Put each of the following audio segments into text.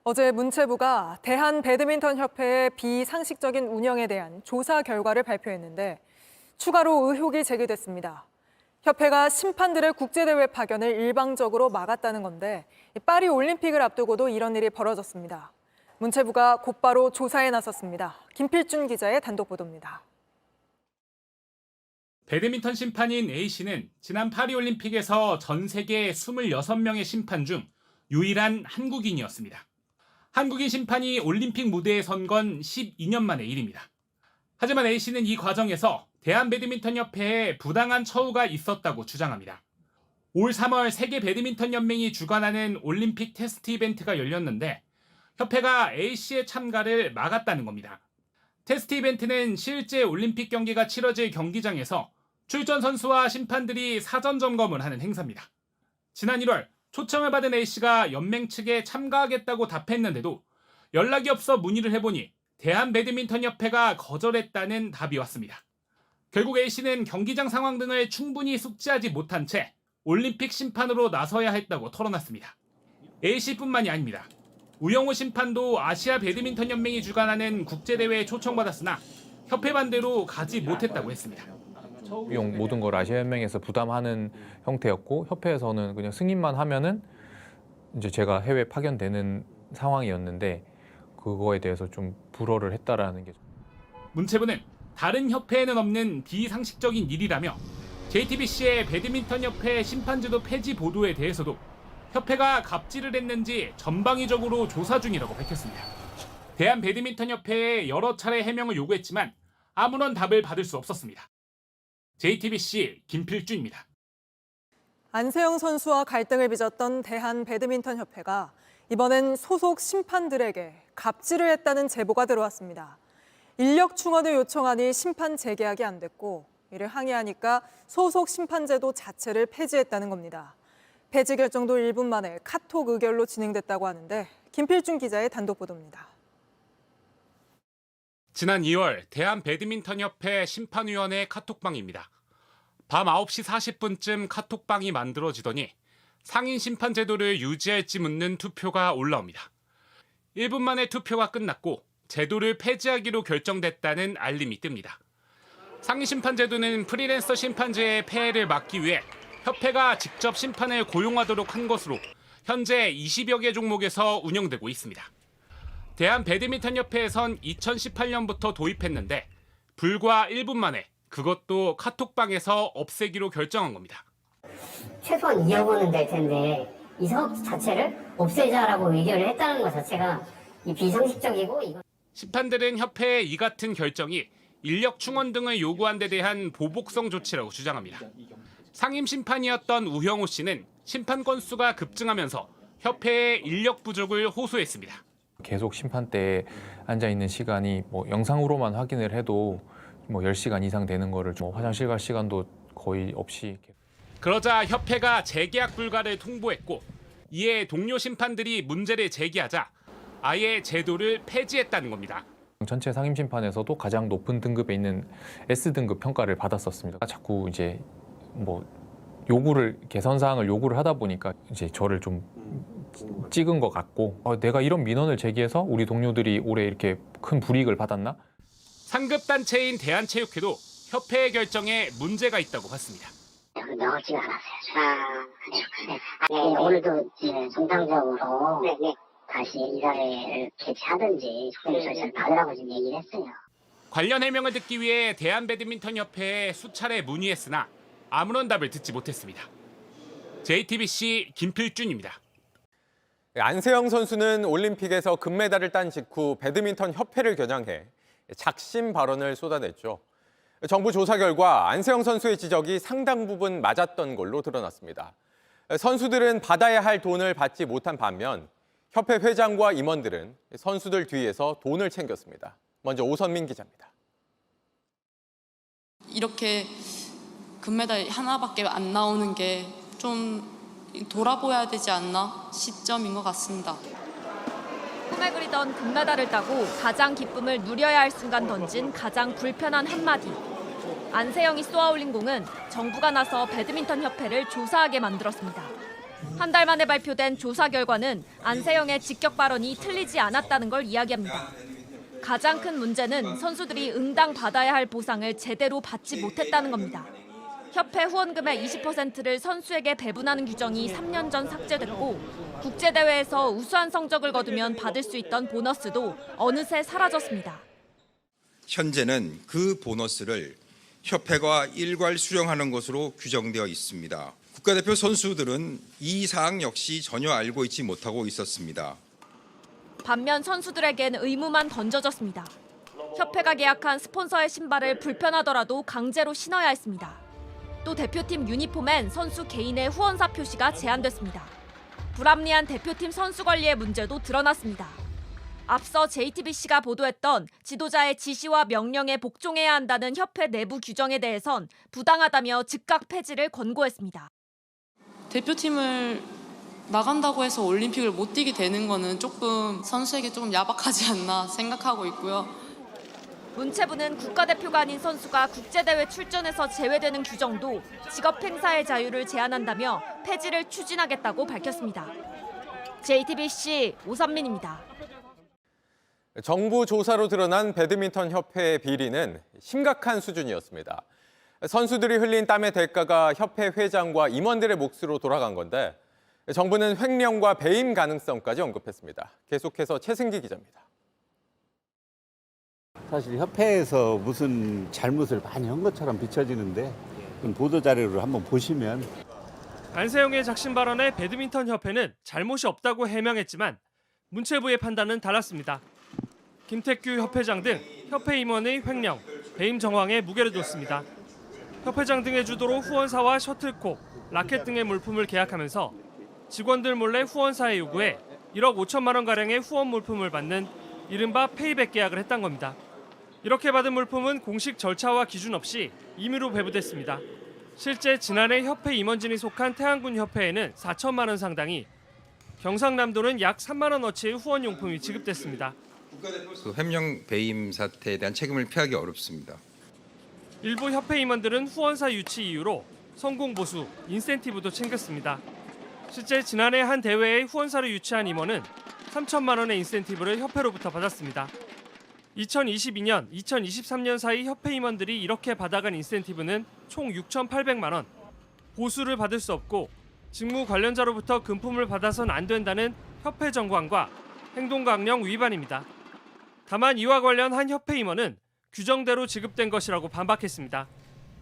어제 문체부가 대한배드민턴협회의 비상식적인 운영에 대한 조사 결과를 발표했는데 추가로 의혹이 제기됐습니다. 협회가 심판들의 국제대회 파견을 일방적으로 막았다는 건데 파리 올림픽을 앞두고도 이런 일이 벌어졌습니다. 문체부가 곧바로 조사에 나섰습니다. 김필준 기자의 단독 보도입니다. 배드민턴 심판인 A씨는 지난 파리올림픽에서 전 세계 26명의 심판 중 유일한 한국인이었습니다. 한국인 심판이 올림픽 무대에 선 건 12년 만의 일입니다. 하지만 A씨는 이 과정에서 대한배드민턴협회에 부당한 처우가 있었다고 주장합니다. 올 3월 세계 배드민턴 연맹이 주관하는 올림픽 테스트 이벤트가 열렸는데 협회가 A씨의 참가를 막았다는 겁니다. 테스트 이벤트는 실제 올림픽 경기가 치러질 경기장에서 출전 선수와 심판들이 사전 점검을 하는 행사입니다. 지난 1월 초청을 받은 A씨가 연맹 측에 참가하겠다고 답했는데도 연락이 없어 문의를 해보니 대한배드민턴협회가 거절했다는 답이 왔습니다. 결국 A씨는 경기장 상황 등을 충분히 숙지하지 못한 채 올림픽 심판으로 나서야 했다고 털어놨습니다. A씨뿐만이 아닙니다. 우영우 심판도 아시아 배드민턴 연맹이 주관하는 국제대회에 초청받았으나 협회 반대로 가지 못했다고 했습니다. 비용 모든 걸 아시아 연맹에서 부담하는 형태였고 협회에서는 그냥 승인만 하면은 이제 제가 해외 파견되는 상황이었는데 그거에 대해서 좀 불허를 했다라는 게. 문체부는 다른 협회에는 없는 비상식적인 일이라며 JTBC의 배드민턴협회 심판제도 폐지 보도에 대해서도 협회가 갑질을 했는지 전방위적으로 조사 중이라고 밝혔습니다. 대한배드민턴협회에 여러 차례 해명을 요구했지만 아무런 답을 받을 수 없었습니다. JTBC 김필준입니다. 안세영 선수와 갈등을 빚었던 대한배드민턴협회가 이번엔 소속 심판들에게 갑질을 했다는 제보가 들어왔습니다. 인력 충원을 요청하니 심판 재계약이 안 됐고 이를 항의하니까 소속 심판제도 자체를 폐지했다는 겁니다. 폐지 결정도 1분 만에 카톡 의결로 진행됐다고 하는데 김필준 기자의 단독 보도입니다. 지난 2월 대한배드민턴협회 심판위원회 카톡방입니다. 밤 9시 40분쯤 카톡방이 만들어지더니 상인 심판 제도를 유지할지 묻는 투표가 올라옵니다. 1분 만에 투표가 끝났고 제도를 폐지하기로 결정됐다는 알림이 뜹니다. 상인 심판 제도는 프리랜서 심판제의 폐해를 막기 위해 협회가 직접 심판을 고용하도록 한 것으로 현재 20여 개 종목에서 운영되고 있습니다. 대한배드민턴협회에선 2018년부터 도입했는데 불과 1분 만에 그것도 카톡방에서 없애기로 결정한 겁니다. 최소한 2억 원은 될 텐데 이 사업 자체를 없애자라고 의결을 했다는 것 자체가 비상식적이고 심판들은 협회의 이 같은 결정이 인력 충원 등을 요구한 데 대한 보복성 조치라고 주장합니다. 상임 심판이었던 우형우 씨는 심판 건수가 급증하면서 협회의 인력 부족을 호소했습니다. 계속 심판대에 앉아 있는 시간이 영상으로만 확인을 해도 10시간 이상 되는 거를 화장실 갈 시간도 거의 없이. 그러자 협회가 재계약 불가를 통보했고 이에 동료 심판들이 문제를 제기하자 아예 제도를 폐지했다는 겁니다. 전체 상임 심판에서도 가장 높은 등급에 있는 S등급 평가를 받았었습니다. 자꾸 이제 개선 사항을 요구를 하다 보니까 이제 저를 좀 찍은 것 같고 내가 이런 민원을 제기해서 우리 동료들이 올해 이렇게 큰 불이익을 받았나? 상급 단체인 대한체육회도 협회의 결정에 문제가 있다고 봤습니다. 명확지가 않았어요. 네, 오늘도 정상적으로 다시 이사회를 개최하든지 소송 절차를 받으라고 지금 얘기를 했어요. 관련 해명을 듣기 위해 대한배드민턴협회에 수차례 문의했으나 아무런 답을 듣지 못했습니다. JTBC 김필준입니다. 안세영 선수는 올림픽에서 금메달을 딴 직후 배드민턴 협회를 겨냥해 작심 발언을 쏟아냈죠. 정부 조사 결과 안세영 선수의 지적이 상당 부분 맞았던 걸로 드러났습니다. 선수들은 받아야 할 돈을 받지 못한 반면 협회 회장과 임원들은 선수들 뒤에서 돈을 챙겼습니다. 먼저 오선민 기자입니다. 이렇게 금메달 하나밖에 안 나오는 게 좀 돌아보야 되지 않나 시점인 것 같습니다. 꿈에 그리던 금메달을 따고 가장 기쁨을 누려야 할 순간 던진 가장 불편한 한마디. 안세영이 쏘아올린 공은 정부가 나서 배드민턴 협회를 조사하게 만들었습니다. 한 달 만에 발표된 조사 결과는 안세영의 직격 발언이 틀리지 않았다는 걸 이야기합니다. 가장 큰 문제는 선수들이 응당 받아야 할 보상을 제대로 받지 못했다는 겁니다. 협회 후원금의 20%를 선수에게 배분하는 규정이 3년 전 삭제됐고 국제대회에서 우수한 성적을 거두면 받을 수 있던 보너스도 어느새 사라졌습니다. 현재는 그 보너스를 협회가 일괄 수령하는 것으로 규정되어 있습니다. 국가대표 선수들은 이 사항 역시 전혀 알고 있지 못하고 있었습니다. 반면 선수들에겐 의무만 던져졌습니다. 협회가 계약한 스폰서의 신발을 불편하더라도 강제로 신어야 했습니다. 또 대표팀 유니폼엔 선수 개인의 후원사 표시가 제한됐습니다. 불합리한 대표팀 선수 관리의 문제도 드러났습니다. 앞서 JTBC가 보도했던 지도자의 지시와 명령에 복종해야 한다는 협회 내부 규정에 대해선 부당하다며 즉각 폐지를 권고했습니다. 대표팀을 나간다고 해서 올림픽을 못 뛰게 되는 거는 조금 선수에게 조금 야박하지 않나 생각하고 있고요. 문체부는 국가대표가 아닌 선수가 국제대회 출전에서 제외되는 규정도 직업 행사의 자유를 제한한다며 폐지를 추진하겠다고 밝혔습니다. JTBC 오선민입니다. 정부 조사로 드러난 배드민턴 협회의 비리는 심각한 수준이었습니다. 선수들이 흘린 땀의 대가가 협회 회장과 임원들의 몫으로 돌아간 건데 정부는 횡령과 배임 가능성까지 언급했습니다. 계속해서 최승기 기자입니다. 사실 협회에서 무슨 잘못을 많이 한 것처럼 비춰지는데 보도자료를 한번 보시면 안세영의 작심 발언에 배드민턴 협회는 잘못이 없다고 해명했지만 문체부의 판단은 달랐습니다. 김택규 협회장 등 협회 임원의 횡령, 배임 정황에 무게를 뒀습니다. 협회장 등의 주도로 후원사와 셔틀콕, 라켓 등의 물품을 계약하면서 직원들 몰래 후원사의 요구에 1억 5천만 원가량의 후원 물품을 받는 이른바 페이백 계약을 했던 겁니다. 이렇게 받은 물품은 공식 절차와 기준 없이 임의로 배부됐습니다. 실제 지난해 협회 임원진이 속한 태안군 협회에는 4천만 원 상당이, 경상남도는 약 3만 원어치의 후원용품이 지급됐습니다. 그 횡령 배임 사태에 대한 책임을 피하기 어렵습니다. 일부 협회 임원들은 후원사 유치 이유로 성공 보수, 인센티브도 챙겼습니다. 실제 지난해 한 대회에 후원사를 유치한 임원은 3천만 원의 인센티브를 협회로부터 받았습니다. 2022년, 2023년 사이 협회 임원들이 이렇게 받아간 인센티브는 총 6,800만 원. 보수를 받을 수 없고 직무 관련자로부터 금품을 받아선 안 된다는 협회 정관과 행동강령 위반입니다. 다만 이와 관련 한 협회 임원은 규정대로 지급된 것이라고 반박했습니다.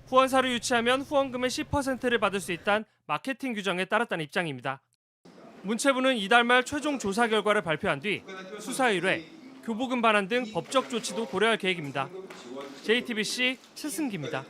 후원사를 유치하면 후원금의 10%를 받을 수 있다는 마케팅 규정에 따랐다는 입장입니다. 문체부는 이달 말 최종 조사 결과를 발표한 뒤 수사 의뢰, 교부금 반환 등 법적 조치도 고려할 계획입니다. JTBC 최승기입니다.